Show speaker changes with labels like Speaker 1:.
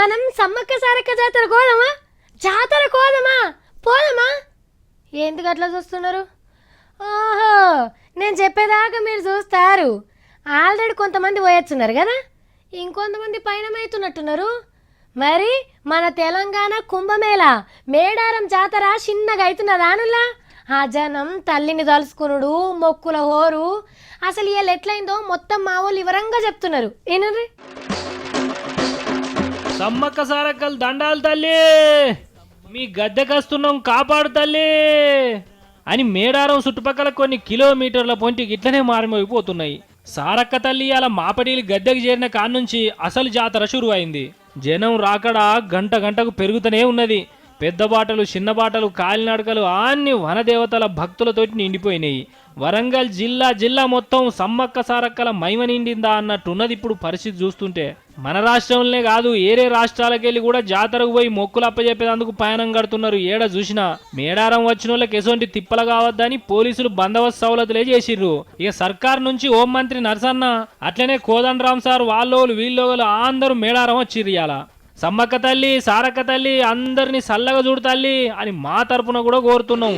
Speaker 1: మనం సమ్మక్క సారక్క జాతర కోదమా? జాతర కోదమా? పోదమా? ఎందుకు అట్లా చూస్తున్నారు? ఓహో, నేను చెప్పేదాకా మీరు చూస్తారు. ఆల్రెడీ కొంతమంది పోయొచ్చున్నారు కదా, ఇంకొంతమంది పయనమవుతున్నట్టున్నారు. మరి మన తెలంగాణ కుంభమేళ మేడారం జాతర చిన్నగా అవుతున్నదా అనులా? ఆ జనం తల్లిని తలుసుకునుడు, మొక్కుల హోరు, అసలు ఇవాళ ఎట్లయిందో మొత్తం మా వాళ్ళు వివరంగా చెప్తున్నారు. ఏనండి,
Speaker 2: సమ్మక్క సారక్కలు దండాలు తల్లి, మీ గద్దెకస్తున్నాం కాపాడు తల్లి అని మేడారం చుట్టుపక్కల కొన్ని కిలోమీటర్ల పొంటికి ఇట్లనే మారిపోతున్నాయి. సారక్క తల్లి అలా మాపడీలు గద్దెకు చేరిన కాన్నుంచి అసలు జాతర షురు అయింది. జనం రాకడ గంట గంటకు పెరుగుతూనే ఉన్నది. పెద్ద బాటలు, చిన్న బాటలు, కాలినడకలు అన్ని వనదేవతల భక్తులతోటి నిండిపోయినాయి. వరంగల్ జిల్లా మొత్తం సమ్మక్క సారక్కల మైమ నిండిందా అన్నట్టున్నది ఇప్పుడు పరిస్థితి చూస్తుంటే. మన రాష్ట్రంలోనే కాదు, ఏరే రాష్ట్రాలకు వెళ్ళి కూడా జాతరకు పోయి మొక్కులు అప్పచెప్పేందుకు పయనం కడుతున్నారు. ఏడ చూసినా మేడారం వచ్చిన వాళ్ళకి ఎసొంటి తిప్పలు కావద్దని పోలీసులు బందోబస్తు సౌలతులే చేసిర్రు. ఇక సర్కార్ నుంచి హోంమంత్రి నరసన్న, అట్లనే కోదండరామ్ సార్, వాళ్ళోళ్ళు వీళ్ళోళ్ళు అందరూ మేడారం వచ్చిర్రు. ఇయాల సమ్మక్క తల్లి, సారక్క తల్లి అందరినీ సల్లగా చూడు తల్లి అని మా తరపున కూడా కోరుతున్నాం.